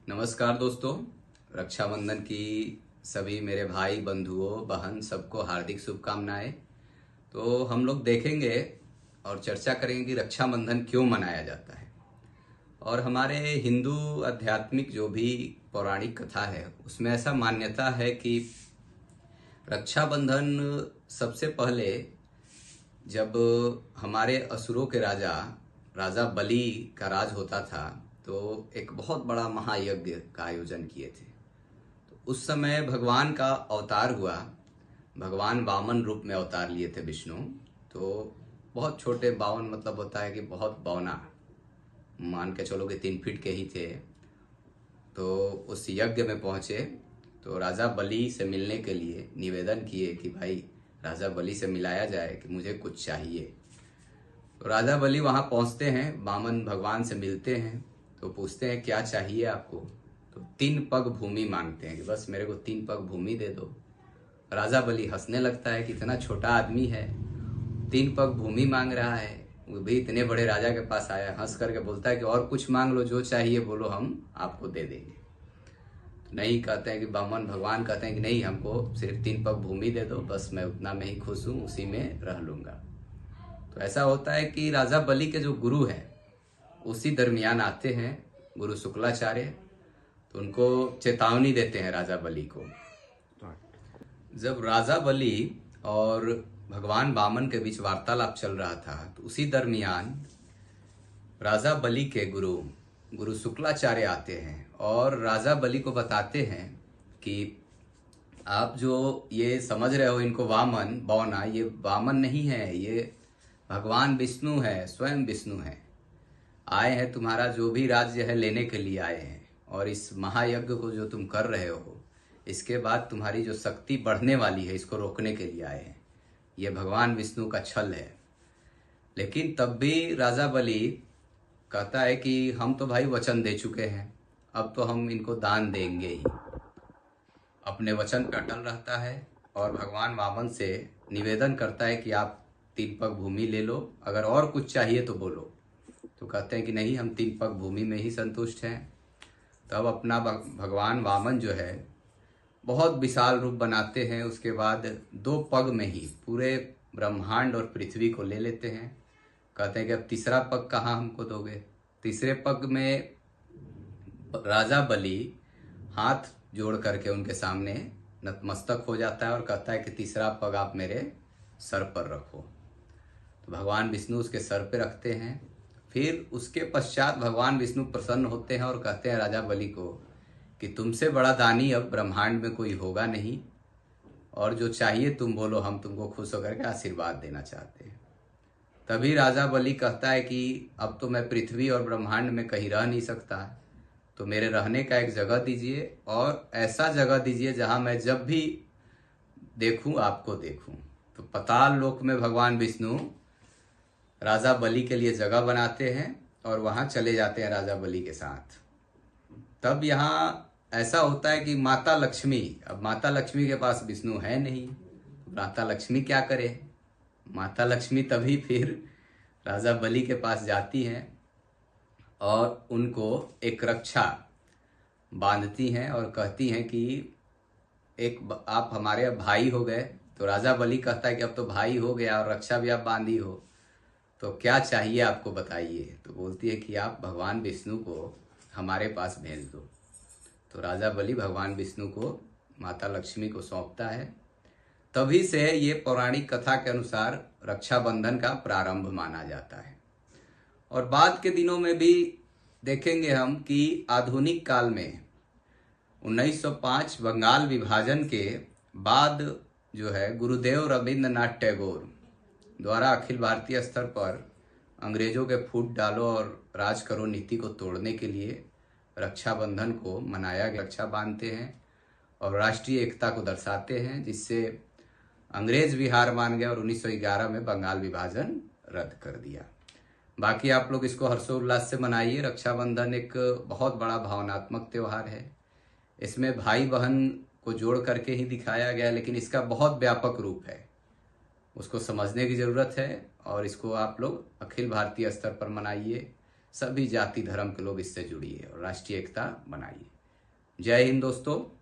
नमस्कार दोस्तों। रक्षाबंधन की सभी मेरे भाई बंधुओं बहन सबको हार्दिक शुभकामनाएं। तो हम लोग देखेंगे और चर्चा करेंगे कि रक्षाबंधन क्यों मनाया जाता है। और हमारे हिंदू आध्यात्मिक जो भी पौराणिक कथा है उसमें ऐसा मान्यता है कि रक्षाबंधन सबसे पहले जब हमारे असुरों के राजा राजा बलि का राज होता था तो एक बहुत बड़ा महायज्ञ का आयोजन किए थे। तो उस समय भगवान का अवतार हुआ। भगवान वामन रूप में अवतार लिए थे विष्णु। तो बहुत छोटे, बावन मतलब होता है कि बहुत बौना, मान के चलो कि 3 फीट के ही थे। तो उस यज्ञ में पहुंचे तो राजा बलि से मिलने के लिए निवेदन किए कि भाई राजा बलि से मिलाया जाए कि मुझे कुछ चाहिए। तो राजा बलि वहां पहुंचते हैं, वामन भगवान से मिलते हैं तो पूछते हैं क्या चाहिए आपको। तो 3 पग भूमि मांगते हैं कि बस मेरे को 3 पग भूमि दे दो। राजा बलि हंसने लगता है कि इतना छोटा आदमी है, 3 पग भूमि मांग रहा है, वो भी इतने बड़े राजा के पास आया। हंस करके बोलता है कि और कुछ मांग लो, जो चाहिए बोलो, हम आपको दे देंगे। तो नहीं, कहते हैं कि वामन भगवान कहते हैं कि नहीं, हमको सिर्फ 3 पग भूमि दे दो, बस मैं उतना में ही खुश हूँ, उसी में रह लूंगा। तो ऐसा होता है कि राजा बलि के जो गुरु हैं उसी दरमियान आते हैं गुरु शुक्लाचार्य। तो उनको चेतावनी देते हैं राजा बलि को। जब राजा बलि और भगवान वामन के बीच वार्तालाप चल रहा था तो उसी दरमियान राजा बलि के गुरु गुरु शुक्लाचार्य आते हैं और राजा बलि को बताते हैं कि आप जो ये समझ रहे हो इनको वामन बौना, ये वामन नहीं है, ये भगवान विष्णु है, स्वयं विष्णु है। आए हैं तुम्हारा जो भी राज्य है लेने के लिए आए हैं, और इस महायज्ञ को जो तुम कर रहे हो इसके बाद तुम्हारी जो शक्ति बढ़ने वाली है इसको रोकने के लिए आए हैं। ये भगवान विष्णु का छल है। लेकिन तब भी राजा बलि कहता है कि हम तो भाई वचन दे चुके हैं, अब तो हम इनको दान देंगे ही। अपने वचन पर अटल रहता है और भगवान वामन से निवेदन करता है कि आप 3 पग भूमि ले लो, अगर और कुछ चाहिए तो बोलो। तो कहते हैं कि नहीं, हम 3 पग भूमि में ही संतुष्ट हैं। तब अपना भगवान वामन जो है बहुत विशाल रूप बनाते हैं। उसके बाद 2 पग में ही पूरे ब्रह्मांड और पृथ्वी को ले लेते हैं। कहते हैं कि अब तीसरा पग कहाँ हमको दोगे। तीसरे पग में राजा बलि हाथ जोड़ करके उनके सामने नतमस्तक हो जाता है और कहता है कि तीसरा पग आप मेरे सर पर रखो। तो भगवान विष्णु उसके सर पे रखते हैं। फिर उसके पश्चात भगवान विष्णु प्रसन्न होते हैं और कहते हैं राजा बलि को कि तुमसे बड़ा दानी अब ब्रह्मांड में कोई होगा नहीं, और जो चाहिए तुम बोलो, हम तुमको खुश होकर के आशीर्वाद देना चाहते हैं। तभी राजा बलि कहता है कि अब तो मैं पृथ्वी और ब्रह्मांड में कहीं रह नहीं सकता, तो मेरे रहने का एक जगह दीजिए, और ऐसा जगह दीजिए जहां मैं जब भी देखूं आपको देखूं। तो पाताल लोक में भगवान विष्णु राजा बलि के लिए जगह बनाते हैं और वहां चले जाते हैं राजा बलि के साथ। तब यहाँ ऐसा होता है कि माता लक्ष्मी, अब माता लक्ष्मी के पास विष्णु है नहीं, माता लक्ष्मी क्या करे। माता लक्ष्मी तभी फिर राजा बलि के पास जाती हैं और उनको एक रक्षा बांधती हैं और कहती हैं कि आप हमारे भाई हो गए। तो राजा बलि कहता है कि अब तो भाई हो गया और रक्षा भी आप बांधी हो, तो क्या चाहिए आपको बताइए। तो बोलती है कि आप भगवान विष्णु को हमारे पास भेज दो। तो राजा बलि भगवान विष्णु को माता लक्ष्मी को सौंपता है। तभी से ये पौराणिक कथा के अनुसार रक्षाबंधन का प्रारंभ माना जाता है। और बाद के दिनों में भी देखेंगे हम कि आधुनिक काल में 1905 बंगाल विभाजन के बाद जो है गुरुदेव रविंद्रनाथ टैगोर द्वारा अखिल भारतीय स्तर पर अंग्रेजों के फूट डालो और राज करो नीति को तोड़ने के लिए रक्षाबंधन को मनाया गया। रक्षा बांधते हैं और राष्ट्रीय एकता को दर्शाते हैं, जिससे अंग्रेज भी हार मान गए और 1911 में बंगाल विभाजन रद्द कर दिया। बाकी आप लोग इसको हर्षोल्लास से मनाइए। रक्षाबंधन एक बहुत बड़ा भावनात्मक त्यौहार है। इसमें भाई बहन को जोड़ करके ही दिखाया गया, लेकिन इसका बहुत व्यापक रूप है, उसको समझने की जरूरत है। और इसको आप लोग अखिल भारतीय स्तर पर मनाइए। सभी जाति धर्म के लोग इससे जुड़िए और राष्ट्रीय एकता बनाइए। जय हिंद दोस्तों।